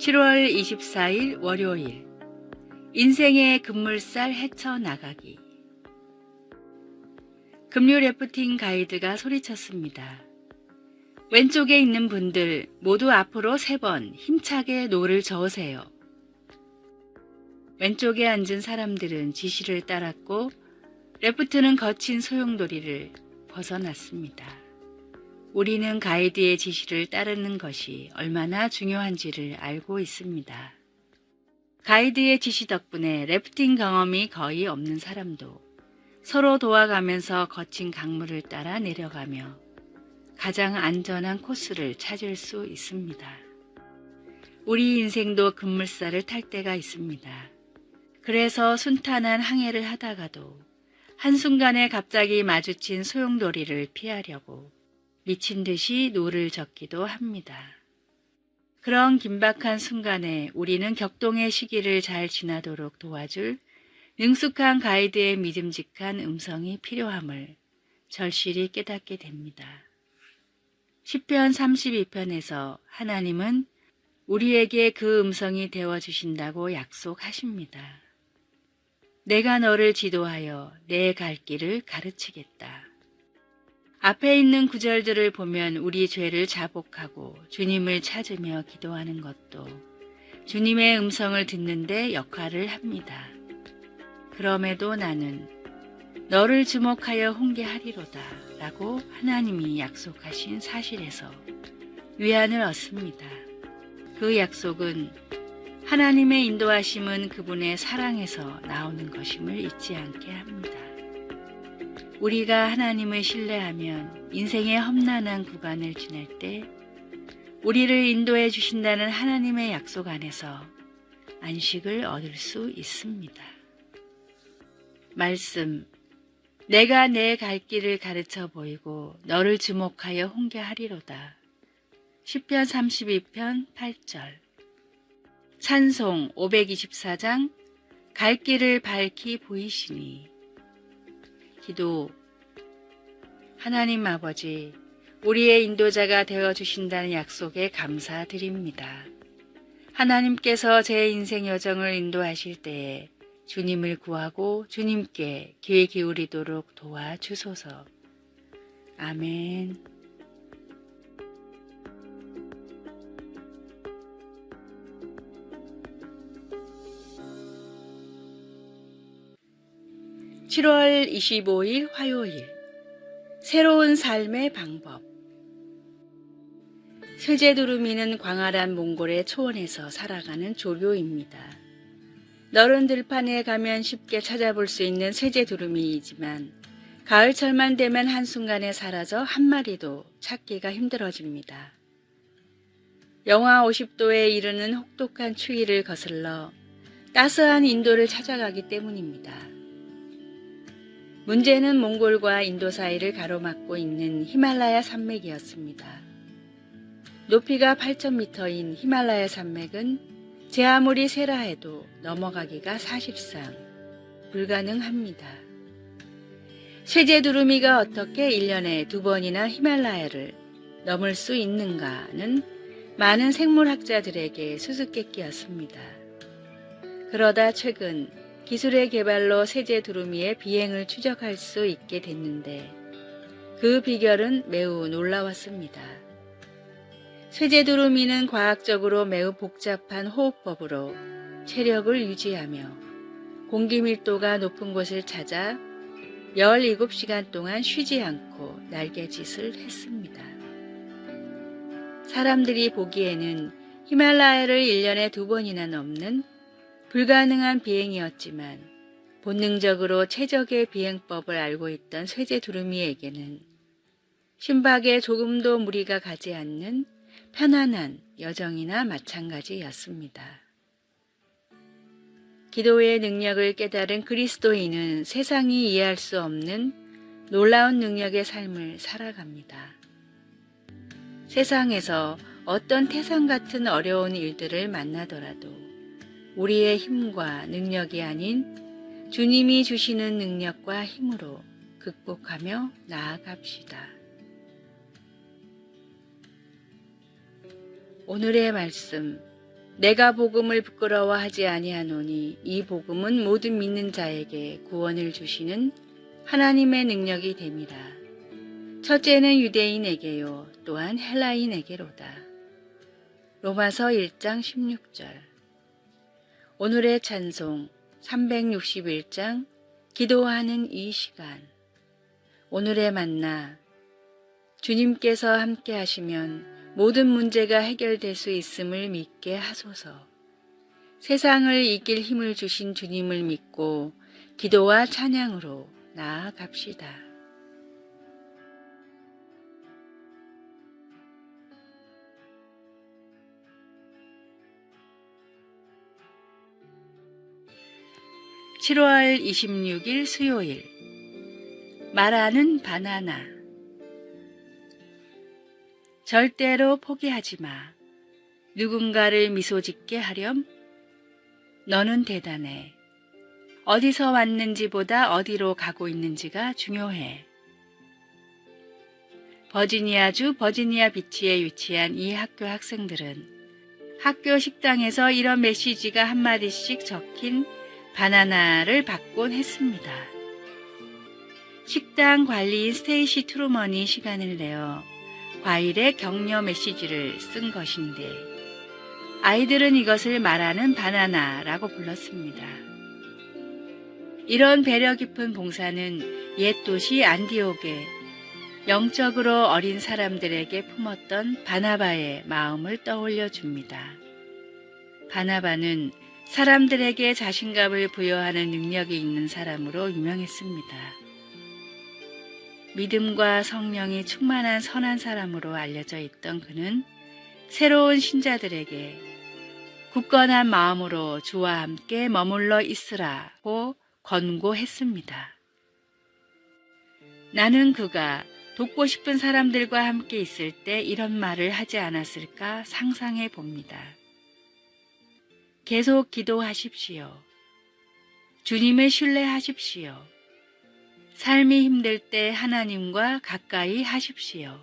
7월 24일 월요일, 인생의 급물살 헤쳐나가기. 급류 래프팅 가이드가 소리쳤습니다. 왼쪽에 있는 분들 모두 앞으로 3번 힘차게 노를 저으세요. 왼쪽에 앉은 사람들은 지시를 따랐고 래프트는 거친 소용돌이를 벗어났습니다. 우리는 가이드의 지시를 따르는 것이 얼마나 중요한지를 알고 있습니다. 가이드의 지시 덕분에 래프팅 경험이 거의 없는 사람도 서로 도와가면서 거친 강물을 따라 내려가며 가장 안전한 코스를 찾을 수 있습니다. 우리 인생도 급물살을 탈 때가 있습니다. 그래서 순탄한 항해를 하다가도 한순간에 갑자기 마주친 소용돌이를 피하려고 미친 듯이 노를 젓기도 합니다. 그런 긴박한 순간에 우리는 격동의 시기를 잘 지나도록 도와줄 능숙한 가이드의 믿음직한 음성이 필요함을 절실히 깨닫게 됩니다. 시편 32편에서 하나님은 우리에게 그 음성이 되어주신다고 약속하십니다. 내가 너를 지도하여 내 갈 길을 가르치겠다. 앞에 있는 구절들을 보면 우리 죄를 자복하고 주님을 찾으며 기도하는 것도 주님의 음성을 듣는데 역할을 합니다. 그럼에도 나는 너를 주목하여 훈계하리로다 라고 하나님이 약속하신 사실에서 위안을 얻습니다. 그 약속은 하나님의 인도하심은 그분의 사랑에서 나오는 것임을 잊지 않게 합니다. 우리가 하나님을 신뢰하면 인생의 험난한 구간을 지날 때 우리를 인도해 주신다는 하나님의 약속 안에서 안식을 얻을 수 있습니다. 말씀, 내가 내 갈 길을 가르쳐 보이고 너를 주목하여 훈계하리로다. 시편 32편 8절. 찬송 524장 갈 길을 밝히 보이시니. 기도. 하나님 아버지, 우리의 인도자가 되어주신다는 약속에 감사드립니다. 하나님께서 제 인생 여정을 인도하실 때에 주님을 구하고 주님께 귀 기울이도록 도와주소서. 아멘. (7월 25일) 화요일, 새로운 삶의 방법. 쇠제두루미는 광활한 몽골의 초원에서 살아가는 조류입니다. 넓은 들판에 가면 쉽게 찾아볼 수 있는 쇠제두루미이지만 가을철만 되면 한순간에 사라져 한 마리도 찾기가 힘들어집니다. 영하 50도에 이르는 혹독한 추위를 거슬러 따스한 인도를 찾아가기 때문입니다. 문제는 몽골과 인도 사이를 가로막고 있는 히말라야 산맥이었습니다. 높이가 8,000m인 히말라야 산맥은 제 아무리 세라 해도 넘어가기가 사실상 불가능합니다. 쇠제두루미가 어떻게 1년에 2번이나 히말라야를 넘을 수 있는가는 많은 생물학자들에게 수수께끼였습니다. 그러다 최근 기술의 개발로 쇠제두루미의 비행을 추적할 수 있게 됐는데 그 비결은 매우 놀라웠습니다. 쇠제두루미는 과학적으로 매우 복잡한 호흡법으로 체력을 유지하며 공기 밀도가 높은 곳을 찾아 17시간 동안 쉬지 않고 날개짓을 했습니다. 사람들이 보기에는 히말라야를 1년에 2번이나 넘는 불가능한 비행이었지만 본능적으로 최적의 비행법을 알고 있던 쇠제두루미에게는 심박에 조금도 무리가 가지 않는 편안한 여정이나 마찬가지였습니다. 기도의 능력을 깨달은 그리스도인은 세상이 이해할 수 없는 놀라운 능력의 삶을 살아갑니다. 세상에서 어떤 태산 같은 어려운 일들을 만나더라도 우리의 힘과 능력이 아닌 주님이 주시는 능력과 힘으로 극복하며 나아갑시다. 오늘의 말씀, 내가 복음을 부끄러워하지 아니하노니 이 복음은 모든 믿는 자에게 구원을 주시는 하나님의 능력이 됨이라. 첫째는 유대인에게요 또한 헬라인에게로다. 로마서 1장 16절. 오늘의 찬송 361장 기도하는 이 시간. 오늘의 만나, 주님께서 함께 하시면 모든 문제가 해결될 수 있음을 믿게 하소서. 세상을 이길 힘을 주신 주님을 믿고 기도와 찬양으로 나아갑시다. (7월 26일) 수요일. 말하는 바나나. 절대로 포기하지 마. 누군가를 미소 짓게 하렴? 너는 대단해. 어디서 왔는지보다 어디로 가고 있는지가 중요해. 버지니아주 버지니아 비치에 위치한 이 학교 학생들은 학교 식당에서 이런 메시지가 한마디씩 적힌 바나나를 받곤 했습니다. 식당 관리인 스테이시 트루먼이 시간을 내어 과일의 격려 메시지를 쓴 것인데 아이들은 이것을 말하는 바나나라고 불렀습니다. 이런 배려 깊은 봉사는 옛 도시 안디옥에 영적으로 어린 사람들에게 품었던 바나바의 마음을 떠올려 줍니다. 바나바는 사람들에게 자신감을 부여하는 능력이 있는 사람으로 유명했습니다. 믿음과 성령이 충만한 선한 사람으로 알려져 있던 그는 새로운 신자들에게 굳건한 마음으로 주와 함께 머물러 있으라고 권고했습니다. 나는 그가 돕고 싶은 사람들과 함께 있을 때 이런 말을 하지 않았을까 상상해 봅니다. 계속 기도하십시오. 주님을 신뢰하십시오. 삶이 힘들 때 하나님과 가까이 하십시오.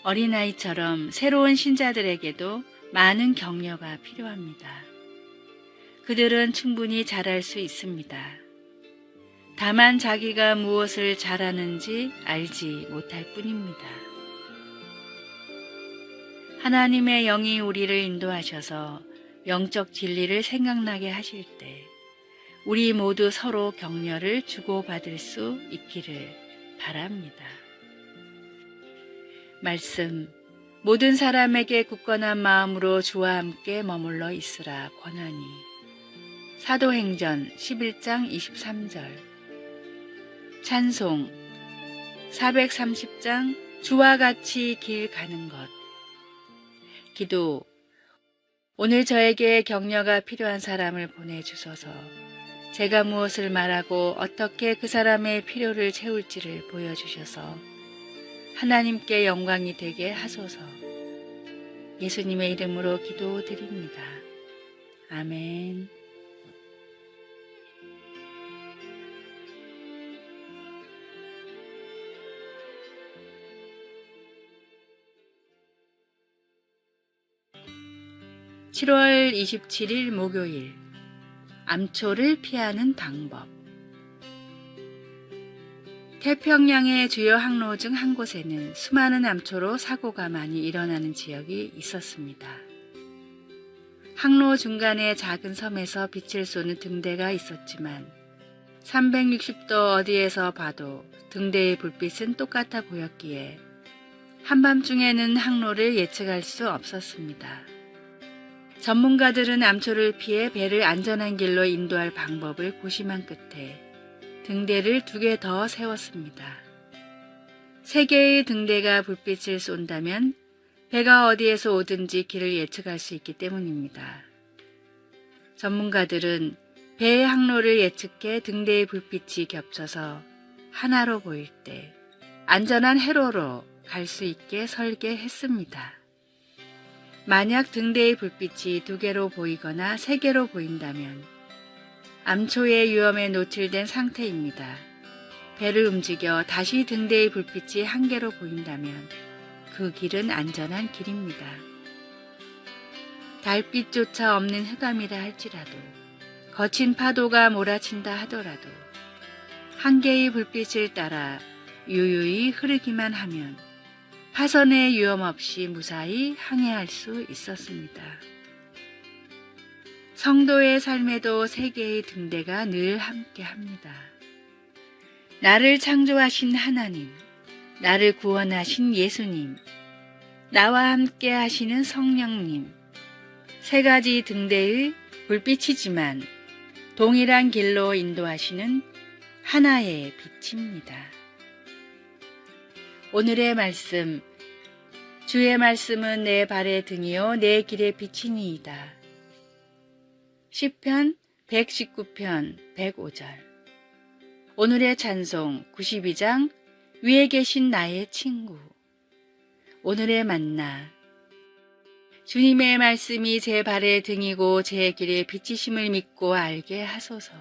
어린아이처럼 새로운 신자들에게도 많은 격려가 필요합니다. 그들은 충분히 잘할 수 있습니다. 다만 자기가 무엇을 잘하는지 알지 못할 뿐입니다. 하나님의 영이 우리를 인도하셔서 영적 진리를 생각나게 하실 때 우리 모두 서로 격려를 주고받을 수 있기를 바랍니다. 말씀, 모든 사람에게 굳건한 마음으로 주와 함께 머물러 있으라 권하니. 사도행전 11장 23절. 찬송 430장 주와 같이 길 가는 것. 기도, 오늘 저에게 격려가 필요한 사람을 보내주소서. 제가 무엇을 말하고 어떻게 그 사람의 필요를 채울지를 보여주셔서 하나님께 영광이 되게 하소서. 예수님의 이름으로 기도드립니다. 아멘. (7월 27일) 목요일. 암초를 피하는 방법. 태평양의 주요 항로 중 한 곳에는 수많은 암초로 사고가 많이 일어나는 지역이 있었습니다. 항로 중간에 작은 섬에서 빛을 쏘는 등대가 있었지만 360도 어디에서 봐도 등대의 불빛은 똑같아 보였기에 한밤중에는 항로를 예측할 수 없었습니다. 전문가들은 암초를 피해 배를 안전한 길로 인도할 방법을 고심한 끝에 등대를 2개 더 세웠습니다. 3개의 등대가 불빛을 쏜다면 배가 어디에서 오든지 길을 예측할 수 있기 때문입니다. 전문가들은 배의 항로를 예측해 등대의 불빛이 겹쳐서 하나로 보일 때 안전한 회로로 갈 수 있게 설계했습니다. 만약 등대의 불빛이 2개로 보이거나 3개로 보인다면 암초의 위험에 노출된 상태입니다. 배를 움직여 다시 등대의 불빛이 1개로 보인다면 그 길은 안전한 길입니다. 달빛조차 없는 흑암이라 할지라도 거친 파도가 몰아친다 하더라도 1개의 불빛을 따라 유유히 흐르기만 하면 파선의 위험 없이 무사히 항해할 수 있었습니다. 성도의 삶에도 3개의 등대가 늘 함께합니다. 나를 창조하신 하나님, 나를 구원하신 예수님, 나와 함께 하시는 성령님, 3가지 등대의 불빛이지만 동일한 길로 인도하시는 하나의 빛입니다. 오늘의 말씀, 주의 말씀은 내 발의 등이요 내 길의 빛이니이다. 시편 119편 105절. 오늘의 찬송 92장 위에 계신 나의 친구. 오늘의 만나. 주님의 말씀이 제 발의 등이고 제 길의 빛이심을 믿고 알게 하소서.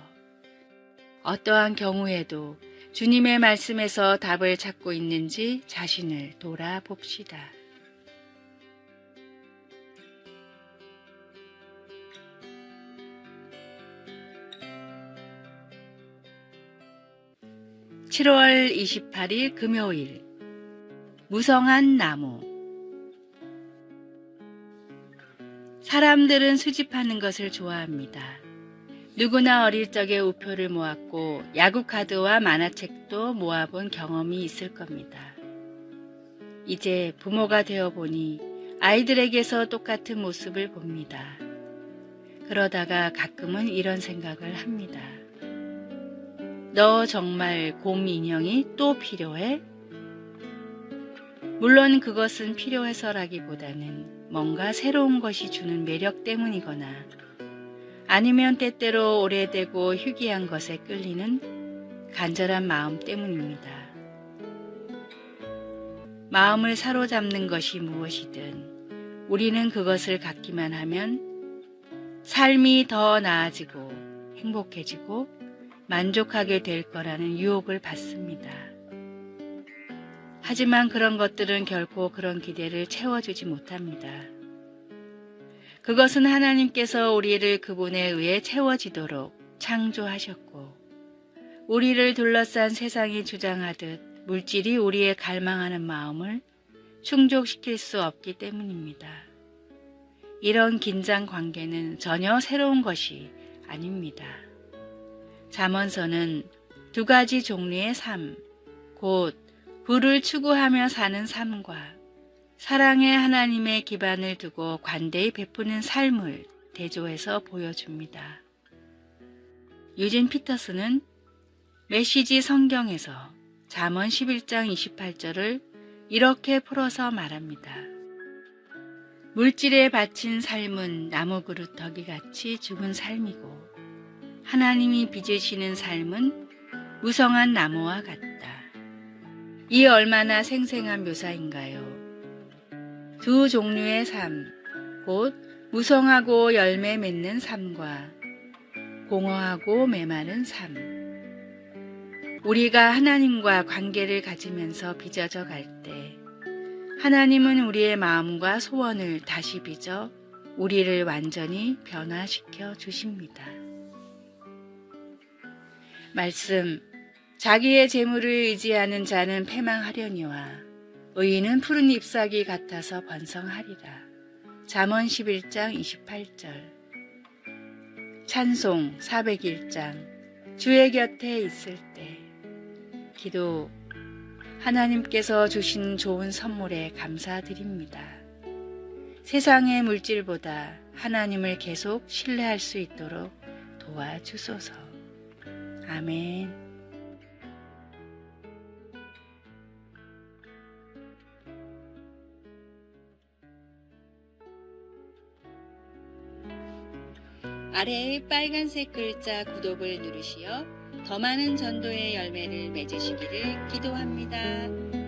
어떠한 경우에도 주님의 말씀에서 답을 찾고 있는지 자신을 돌아봅시다. (7월 28일) 금요일. 무성한 나무. 사람들은 수집하는 것을 좋아합니다. 누구나 어릴 적에 우표를 모았고 야구 카드와 만화책도 모아본 경험이 있을 겁니다. 이제 부모가 되어 보니 아이들에게서 똑같은 모습을 봅니다. 그러다가 가끔은 이런 생각을 합니다. 너 정말 곰 인형이 또 필요해? 물론 그것은 필요해서라기보다는 뭔가 새로운 것이 주는 매력 때문이거나 아니면 때때로 오래되고 희귀한 것에 끌리는 간절한 마음 때문입니다. 마음을 사로잡는 것이 무엇이든 우리는 그것을 갖기만 하면 삶이 더 나아지고 행복해지고 만족하게 될 거라는 유혹을 받습니다. 하지만 그런 것들은 결코 그런 기대를 채워주지 못합니다. 그것은 하나님께서 우리를 그분에 의해 채워지도록 창조하셨고 우리를 둘러싼 세상이 주장하듯 물질이 우리의 갈망하는 마음을 충족시킬 수 없기 때문입니다. 이런 긴장 관계는 전혀 새로운 것이 아닙니다. 잠언서는 2가지 종류의 삶, 곧 부를 추구하며 사는 삶과 사랑의 하나님의 기반을 두고 관대히 베푸는 삶을 대조해서 보여줍니다. 유진 피터스는 메시지 성경에서 잠언 11장 28절을 이렇게 풀어서 말합니다. 물질에 바친 삶은 나무 그릇 덕이같이 죽은 삶이고 하나님이 빚으시는 삶은 무성한 나무와 같다. 이 얼마나 생생한 묘사인가요? 2 종류의 삶, 곧 무성하고 열매 맺는 삶과 공허하고 메마른 삶. 우리가 하나님과 관계를 가지면서 빚어져 갈 때 하나님은 우리의 마음과 소원을 다시 빚어 우리를 완전히 변화시켜 주십니다. 말씀, 자기의 재물을 의지하는 자는 패망하려니와 의인은 푸른 잎사귀 같아서 번성하리라. 잠언 11장 28절. 찬송 401장. 주의 곁에 있을 때. 기도. 하나님께서 주신 좋은 선물에 감사드립니다. 세상의 물질보다 하나님을 계속 신뢰할 수 있도록 도와주소서. 아멘. 아래의 빨간색 글자 구독을 누르시어 더 많은 전도의 열매를 맺으시기를 기도합니다.